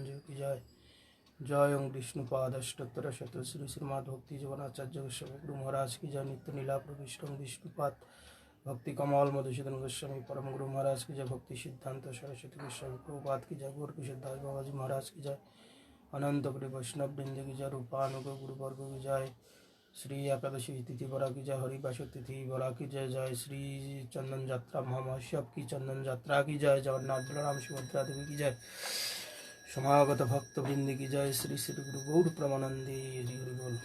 चिरंजीव की जय। जय ओं विष्णुपादष्टोत्तर शत श्री श्रीमद् भक्ति जीवनाचार्य गोस्वामी गुरु महाराज की जय। नित्य नीला प्रविष्ट विष्णुपाद भक्ति कमल मधुसूदन गोस्वामी परम गुरु महाराज की जय। भक्ति सिद्धांत सरस्वती गोस्वामी प्रभुपाद की जय। गौर किशोरदास बाबाजी महाराज की जय। अनंत कोटि वैष्णव वृंद की जय। रूपानुग गुरुवर्ग की जय। श्री एकादशी तिथि बरा की जय। हरिवास तिथि बरा की जय। जय श्री चंदन यात्रा महामहोत्सव की चंदन यात्रा की जय। जगन्नाथ बलराम सुभद्रा देवी की जय। समागत भक्त वृंद की जय। श्री श्री गुरु गौर प्रमानंदी हरि हरि बोल।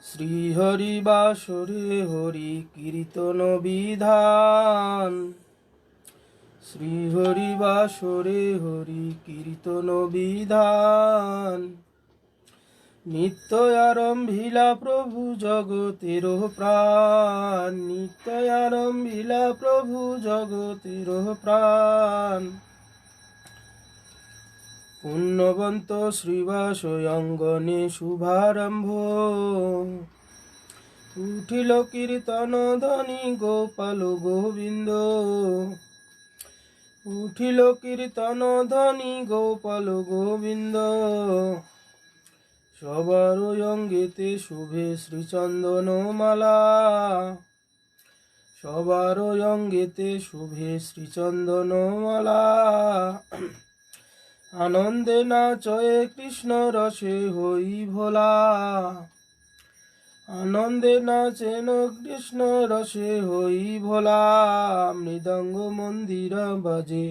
श्री हरि बासुरे हरि कीर्तन विधान। श्री हरि बासुरे हरि कीर्तन विधान। नित्य आरम्भिला प्रभु जगतेर प्राण। नित्य आरम्भिला प्रभु जगतेर प्राण। पुण्यवंत श्रीवास अঙ্গনে शुभारंभ। उठिल कीर्तन ध्वनि गोपाल गोविंद। उठिल कीर्तन ध्वनि गोपाल गोविंद। सबार अंगेते शुभे श्रीचंदन माला। सबार अंगेते शुभे श्रीचंदन माला। आनंदे नाचए कृष्ण रसे हई भोला। आनंदे नाचेन कृष्ण रसे हई भोला। मृदंग मंदिर बाजे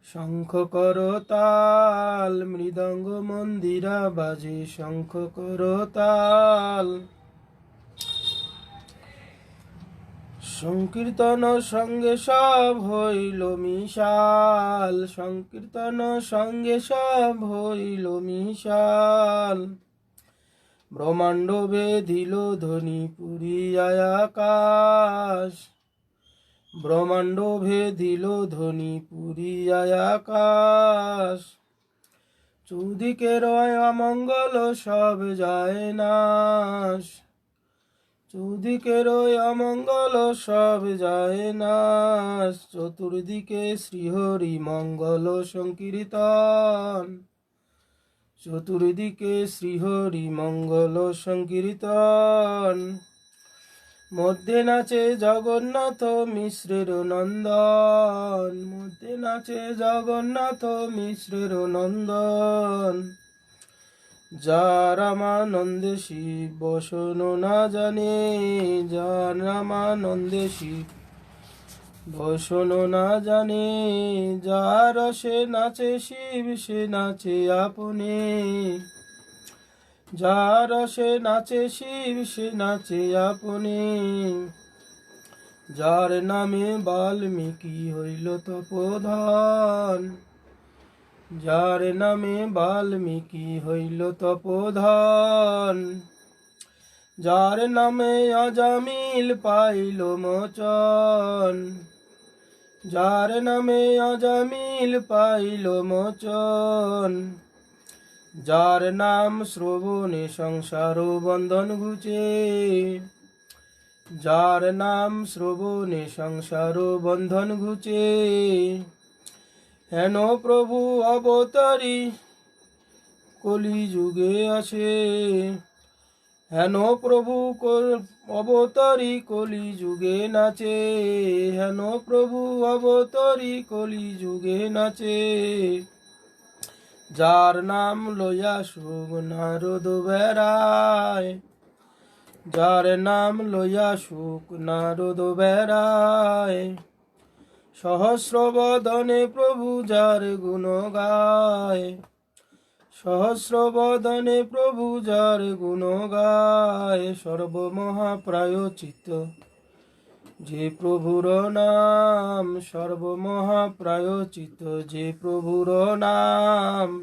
शंख करताल। मृदंग मंदिर बाजे शंख करताल। संकीर्तन संगे सब हईल मिशाल। संकीर्तन संगे सब हईल मिशाल। ब्रह्मांड बेधिल ध्वनि पुरियाय आकाश। ब्रह्मांड भेदिल ध्वनि पुरियाय आकाश। चौदिकेर अमंगल सब जाए नाश। चौदिकेर अमंगल सब जाए नाश। चतुर्दिके श्रीहरि मंगल संकीर्तन। चतुर्दिके श्रीहरि मंगल संकीर्तन। मध्य नाचे जगन्नाथ मिश्रेर नंदन। मध्य नाचे जगन्नाथ मिश्रेर नंदन। जार रामानंदे शिव बसन ना जाने। जार रामानंदे शिव बसन ना जाने। जार से नाचे शिव से नाचे आपने। जार से नाचे शिव से नाचे आपने। जार नामे वाल्मीकि हईल तपोधन। जार नामे वाल्मीकि हईल तपोधन। जार नामे अजामिल पाइल मोचन। जार नामे अजामिल पाइल मोचन। जार नाम श्रवणे संसार बंधन घुचे। जार नाम श्रवणे संसार बंधन घुचे। हेन प्रभु अवतारी कलि जुगे आसे। हेन प्रभु अवतारी कलि जुगे नाचे। हेन प्रभु अवतारी कलि जुगे नाचे। जार नाम लया सुख नारद बेराय। जार नाम लया सुख नारद बेराय। सहस्र बदने प्रभु जार गुण गाय। सहस्र बदने प्रभु जार गुण गाय। सर्व महाप्रायचित जे प्रभुर नाम। सर्व महाप्रायचित जे प्रभुर नाम।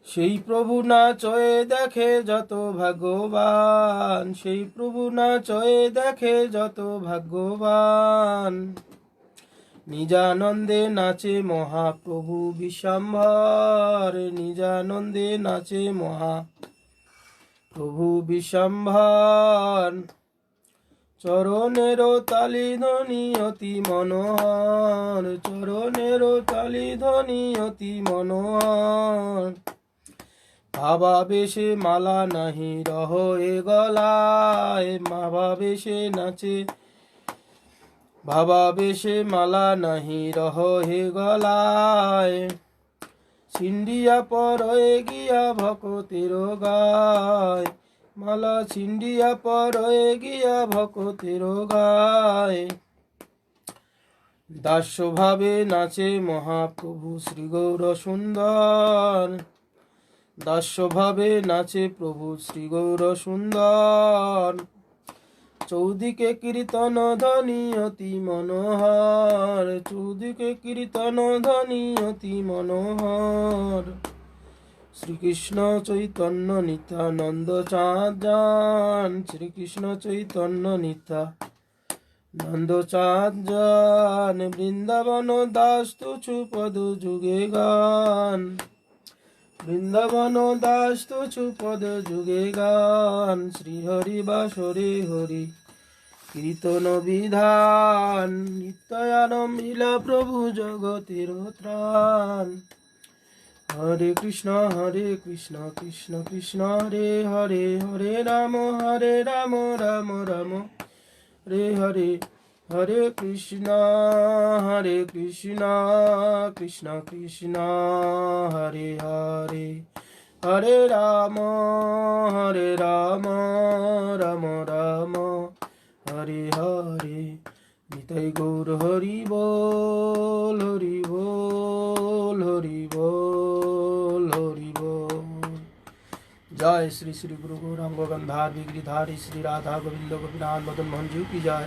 সেই প্রভু না চয়ে দেখে যত ভাগ্যবান। সেই প্রভু না চয়ে দেখে যত ভাগ্যবান। নিজানন্দে নাচে মহাপ্রভু বিশ্বম্ভর। নিজানন্দে নাচে মহাপ্রভু বিশ্বম্ভর। চরণের তালি ধ্বনি অতি মনোহর, চরণের তালি ধ্বনি অতি মনোহর। ভাবাবেশে মালা নাহি রহে গলায়, ভাবাবেশে নাচে, ভাবাবেশে মালা নাহি রহে গলায়। ছিন্ডিয়া পরয়ে গিয়া ভকতের গায়, মালা ছিন্ডিয়া পরয়ে গিয়া ভকতের গায়। দাস্যভাবে নাচে মহাপ্রভু শ্রী গৌর সুন্দর, দাস্যভাবে নাচে প্রভু শ্রী গৌর সুন্দর। চৌদিকে কীর্তন ধ্বনি অতি মনোহর, চৌদিকে কীর্তন ধ্বনি অতি মনোহর। শ্রীকৃষ্ণ চৈতন্য নিত্যানন্দ চাঁদ যান, শ্রীকৃষ্ণ চৈতন্য নিত্যানন্দ চাঁদ যান। বৃন্দাবন দাস তুছু পদ যুগে গান, বৃন্দাবন দাস তুছু পদ যুগে গান। শ্রীহরি বাসরে হরি কীর্তন বিধান, নিত্যানন্দ লীলা প্রভু জগতের ত্রাণ। হরে কৃষ্ণ কৃষ্ণ কৃষ্ণ হরে হরে, হরে রাম রাম রাম হরে হরে। হরে কৃষ্ণ কৃষ্ণ কৃষ্ণ হরে হরে, হরে রাম রাম রাম হরে হরে। নিতাই গৌর হরি বল, হরি বল, হরি বল, হরি বল। জয় শ্রী শ্রী গুরু গৌরাঙ্গ গন্ধার বিগ্রিধারী শ্রী রাধা গোবিন্দ গোপীনাথ মদন মোহন जी की जय।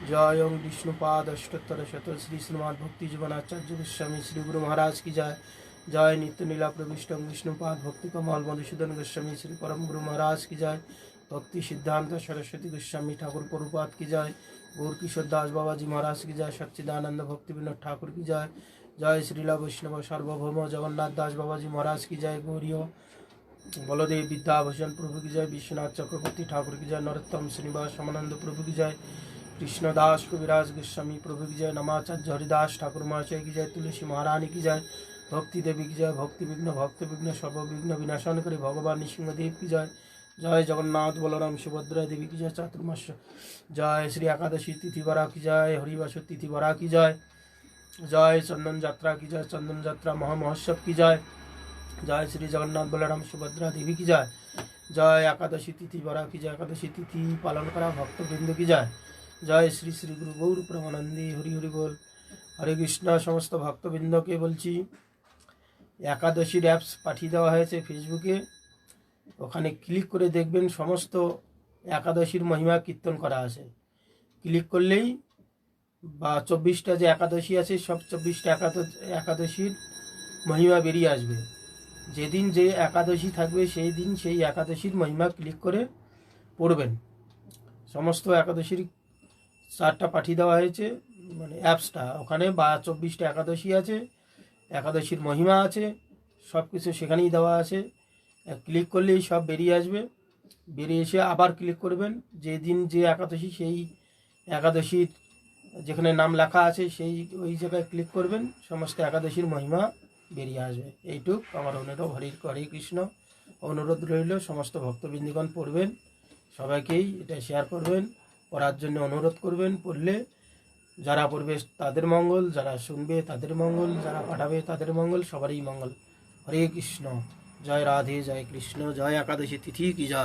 जय ओम विष्णुपाद अष्टोत्तर शत श्री श्रीमद भक्ति जीवनाचार्य गोस्वामी श्री गुरु महाराज की जय। जय नित्य नीला प्रविष्ट विष्णुपाद भक्ति कमल मधुसूदन गोस्वामी श्री परम गुरु महाराज की जय। भक्ति सिद्धांत सरस्वती गोस्वामी ठाकुर प्रभुपाद की जय। गौर किशोर दास बाबा जी महाराज की जय। सच्चिदानंद भक्ति विनोद ठाकुर की जय। जय श्रीला वैष्णव सार्वभौम जगन्नाथ दास बाबा जी महाराज की जय। गौरियो बलदेव विद्याभूषण प्रभु की जय। विश्वनाथ चक्रवर्ती ठाकुर की जय। नरोत्तम श्रीनिवास रामानंद प्रभु की जय। कृष्णदास कविराज गोस्वामी प्रभु की जय। नमाचार्य हरिदास ठाकुर महाशय की जय। तुलसी महारानी की जय। भक्ति देवी की जय। भक्ति विघ्न भक्त विघ्न सर्व विघ्न विनाशन करे भगवान नृसिंहदेव की जय। जय जगन्नाथ बलराम सुभद्रा देवी की जय। चातुर्मास जय। श्री एकादशी तिथि बरा की जय। हरिवास तिथि बरा की जय। जय चंदन यात्रा की जय। चंदन यात्रा महामहोत्सव की जय। जय श्री जगन्नाथ बलराम सुभद्रा देवी की जय। जय एकादशी तिथि बरा की जय। एकादशी तिथि पालन करा भक्त वृंद की जय। जय श्री श्री गुरु गौर प्रेमानंदी हरि हरि बोल। हरे कृष्ण। समस्त भक्तबृंदके বলছি একাদশীর অ্যাপস পাঠিয়ে দেওয়া হয়েছে ফেসবুকে, ওখানে ক্লিক করে দেখবেন সমস্ত একাদশীর মহিমা কীর্তন করা আছে। ক্লিক করলেই বা 24টা যে একাদশী আছে সব 24টা একাদশীর মহিমা বেরিয়ে আসবে। যেদিন যে একাদশী থাকবে সেই দিন সেই একাদশীর মহিমা ক্লিক করে পড়বেন। সমস্ত একাদশীর চারটা পাঠিয়ে দেওয়া হয়েছে মানে অ্যাপসটা, ওখানে 24টা একাদশী আছে, একাদশীর মহিমা আছে, সব কিছু সেখানেই দেওয়া আছে। ক্লিক করলেই সব বেরিয়ে আসবে। বেরিয়ে এসে আবার ক্লিক করবেন, যেদিন যে একাদশী সেই একাদশীর যেখানে নাম লেখা আছে সেই ওই জায়গায় ক্লিক করবেন, সমস্ত একাদশীর মহিমা বেরিয়ে আসবে। এইটুক আমার অনুরোধ। হরে কৃষ্ণ। অনুরোধ রইল সমস্ত ভক্তবৃন্দগণ পড়বেন, সবাইকেই এটা শেয়ার করবেন, পড়ার জন্য অনুরোধ করবেন। পড়লে যারা পড়বে তাদের মঙ্গল, যারা শুনবে তাদের মঙ্গল, যারা পাঠাবে তাদের মঙ্গল, সবারই মঙ্গল। হরে কৃষ্ণ। জয় রাধে, জয় কৃষ্ণ। জয় একাদশী তিথি কি জয়।